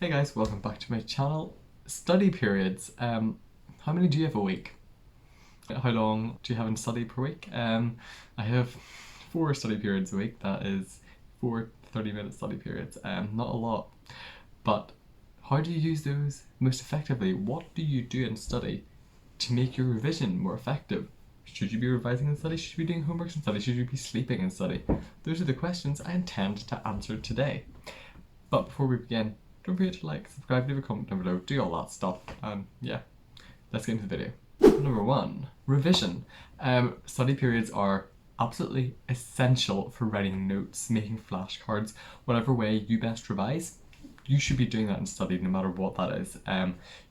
Hey guys, welcome back to my channel. Study periods. How many do you have a week? How long do you have in study per week? I have 4 study periods a week. That is 4 30-minute study periods. Not a lot. But how do you use those most effectively? What do you do in study to make your revision more effective? Should you be revising in study? Should you be doing homework in study? Should you be sleeping in study? Those are the questions I intend to answer today. But before we begin, don't forget to like, subscribe, leave a comment down below, do all that stuff, and yeah, let's get into the video. Number 1, revision. Study periods are absolutely essential for writing notes, making flashcards, whatever way you best revise. You should be doing that in study, no matter what that is.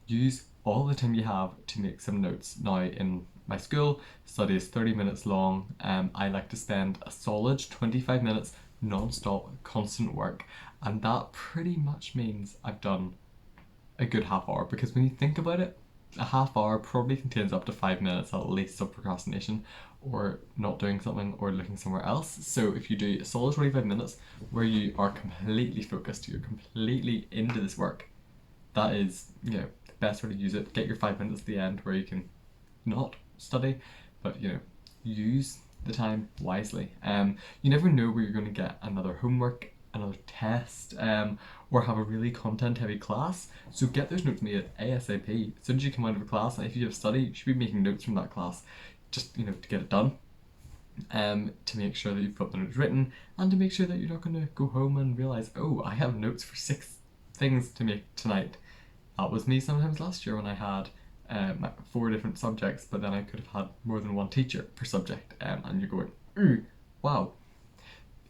Use all the time you have to make some notes. Now, in my school, study is 30 minutes long. I like to spend a solid 25 minutes non-stop, constant work, and that pretty much means I've done a good half hour, because when you think about it, a half hour probably contains up to 5 minutes at least of procrastination or not doing something or looking somewhere else. So if you do a solid 25 minutes where you are completely focused, you're completely into this work, that is, the best way to use it. Get your 5 minutes at the end where you can not study, but use the time wisely. You never know where you're going to get another homework, another test, or have a really content heavy class. So get those notes made ASAP. As soon as you come out of a class, and if you have study, you should be making notes from that class, just to get it done. To make sure that you've got the notes written, and to make sure that you're not going to go home and realize, oh, I have notes for 6 things to make tonight. That was me sometimes last year when I had 4 different subjects, but then I could have had more than one teacher per subject, and you're going, ooh, wow.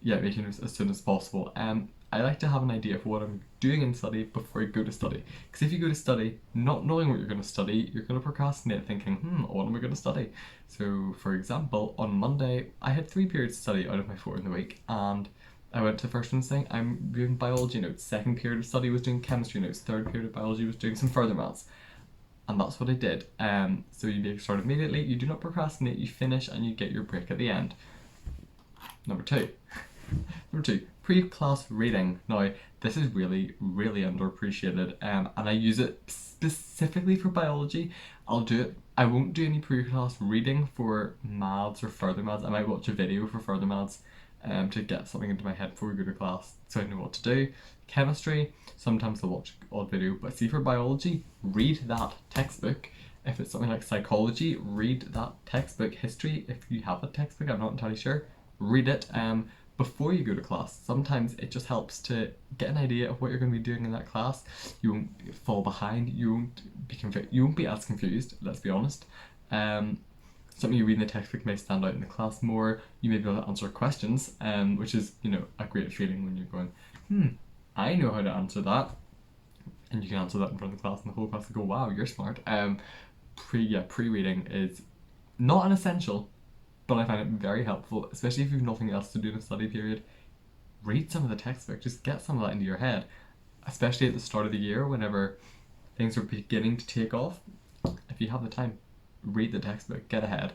Yeah, making notes as soon as possible. I like to have an idea of what I'm doing in study before I go to study, because if you go to study not knowing what you're going to study, you're going to procrastinate thinking, what am I going to study? So for example, on Monday I had 3 periods to study out of my 4 in the week, and I went to first one saying I'm doing biology notes, second period of study was doing chemistry notes, third period of biology was doing some further maths. And that's what I did. So you make start immediately, you do not procrastinate, you finish, and you get your break at the end. Number 2, pre-class reading. Now, this is really, really underappreciated, and I use it specifically for biology. I won't do any pre-class reading for maths or further maths. I might watch a video for further maths to get something into my head before we go to class, so I know what to do. Chemistry, sometimes I'll watch an odd video, but see, for biology, read that textbook. If it's something like psychology, read that textbook. History, if you have a textbook, I'm not entirely sure, read it before you go to class. Sometimes it just helps to get an idea of what you're going to be doing in that class. You won't fall behind, you won't be as confused, let's be honest. Something you read in the textbook may stand out in the class more. You may be able to answer questions, which is, a great feeling when you're going, I know how to answer that. And you can answer that in front of the class, and the whole class will go, wow, you're smart. Pre-reading is not an essential, but I find it very helpful, especially if you have nothing else to do in a study period. Read some of the textbook, just get some of that into your head, especially at the start of the year whenever things are beginning to take off. If you have the time, read the textbook, get ahead,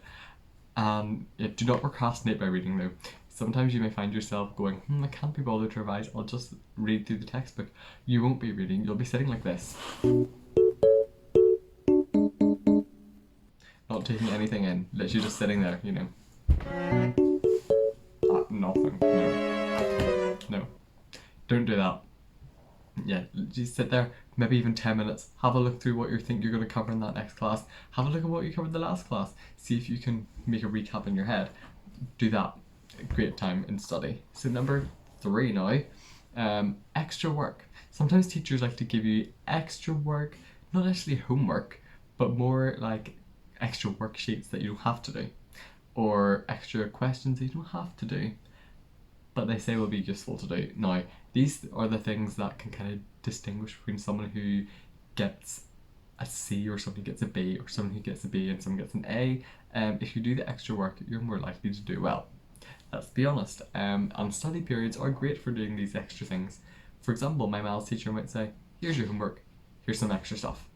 and do not procrastinate by reading though. Sometimes you may find yourself going, I can't be bothered to revise, I'll just read through the textbook. You won't be reading, you'll be sitting like this, not taking anything in, literally just sitting there, nothing. No, don't do that. Just sit there, maybe even 10 minutes, have a look through what you think you're going to cover in that next class, have a look at what you covered in the last class, see if you can make a recap in your head. Do that. Great time in study. So number 3 now, extra work. Sometimes teachers like to give you extra work, not necessarily homework, but more like extra worksheets that you don't have to do, or extra questions that you don't have to do, but they say will be useful to do. Now, these are the things that can kind of distinguish between someone who gets a C or someone who gets a B, or someone who gets a B and someone gets an A. If you do the extra work, you're more likely to do well. Let's be honest. And study periods are great for doing these extra things. For example, my maths teacher might say, here's your homework, here's some extra stuff.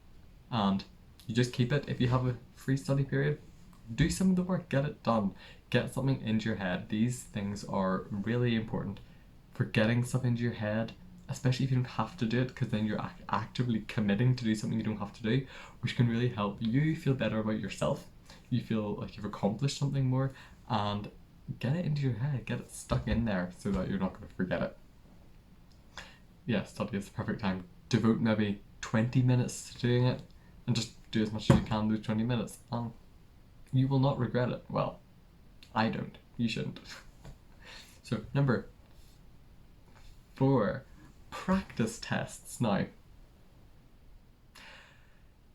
And you just keep it. If you have a free study period, do some of the work, get it done, get something into your head. These things are really important for getting stuff into your head, especially if you don't have to do it, because then you're actively committing to do something you don't have to do, which can really help you feel better about yourself. You feel like you've accomplished something more, and get it into your head, get it stuck in there so that you're not going to forget it. Yeah, study is the perfect time. Devote maybe 20 minutes to doing it, and just do as much as you can those 20 minutes, and you will not regret it. Well, I don't. You shouldn't. So, number 4, practice tests. Now,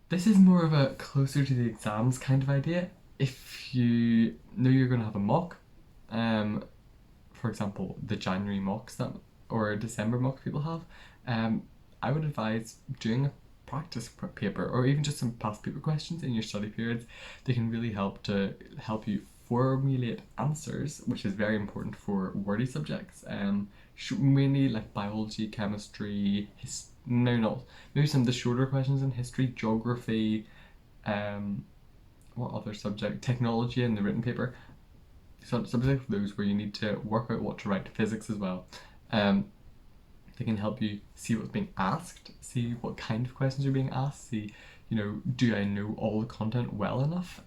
this is more of a closer to the exams kind of idea. If you know you're going to have a mock, for example, the January mocks that, or December mock people have, I would advise doing a practice paper, or even just some past paper questions in your study periods. They can really help you formulate answers, which is very important for wordy subjects, mainly like biology, chemistry, maybe some of the shorter questions in history, geography, what other subject, technology in the written paper. So subjects like those where you need to work out what to write, physics as well. They can help you see what's being asked, see what kind of questions are being asked, see, do I know all the content well enough?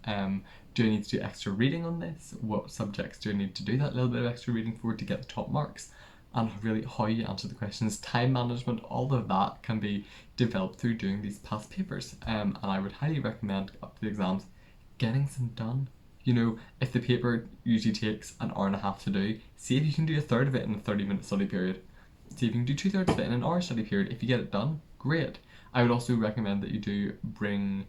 Do I need to do extra reading on this? What subjects do I need to do that little bit of extra reading for to get the top marks? And really how you answer the questions, time management, all of that can be developed through doing these past papers. And I would highly recommend up to the exams getting some done. If the paper usually takes an hour and a half to do, see if you can do a third of it in a 30-minute study period. See if you can do 2/3 of it in an hour study period. If you get it done, great. I would also recommend that you do bring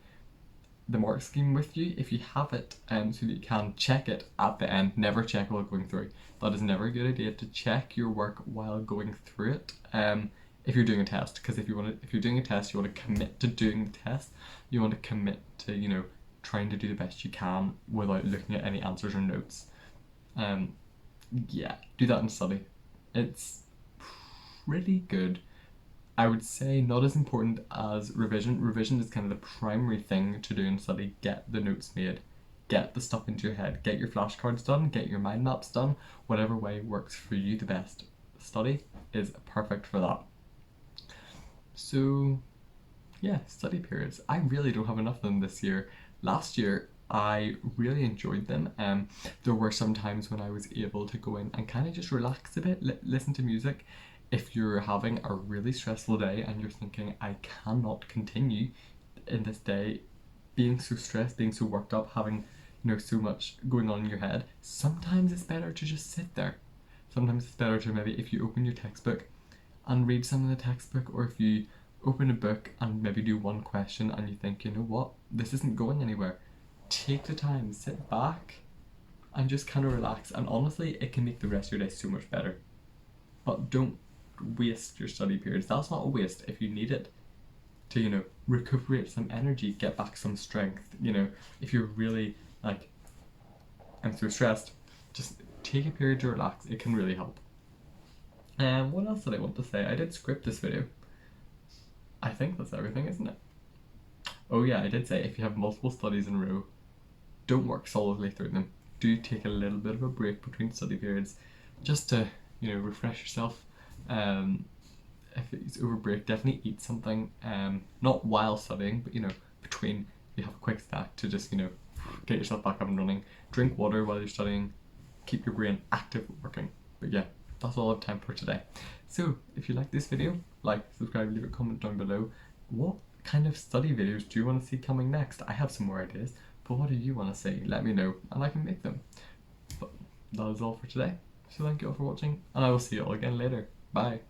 the mark scheme with you if you have it, so that you can check it at the end. Never check while going through. That is never a good idea to check your work while going through it. If you're doing a test, because if you're doing a test, you want to commit to doing the test. You want to commit to trying to do the best you can without looking at any answers or notes. Yeah, do that in study. It's pretty good. I would say not as important as revision. Revision is kind of the primary thing to do in study. Get the notes made, get the stuff into your head, get your flashcards done, get your mind maps done, whatever way works for you the best. Study is perfect for that. So yeah, study periods. I really don't have enough of them this year. Last year I really enjoyed them. There were some times when I was able to go in and kind of just relax a bit, listen to music. If you're having a really stressful day and you're thinking, I cannot continue in this day being so stressed, being so worked up, having so much going on in your head, sometimes it's better to just sit there. Sometimes it's better to maybe, if you open your textbook and read some of the textbook, or if you open a book and maybe do one question and you think, you know what, this isn't going anywhere, take the time, sit back and just kind of relax. And honestly, it can make the rest of your day so much better. But don't waste your study periods. That's not a waste if you need it to recuperate some energy, get back some strength. If you're really like, I'm so stressed, just take a period to relax. It can really help. What else did I want to say? I did script this video. I think that's everything, isn't it? Oh yeah, I did say if you have multiple studies in a row, don't work solidly through them. Do take a little bit of a break between study periods just to refresh yourself. If it's over break, definitely eat something, not while studying, but between, you have a quick snack to just get yourself back up and running. Drink water while you're studying, keep your brain active working. But yeah, that's all I have time for today. So if you like this video, like, subscribe, leave a comment down below. What kind of study videos do you want to see coming next? I have some more ideas, but what do you want to see? Let me know and I can make them. But that is all for today. So thank you all for watching, and I will see you all again later. Bye.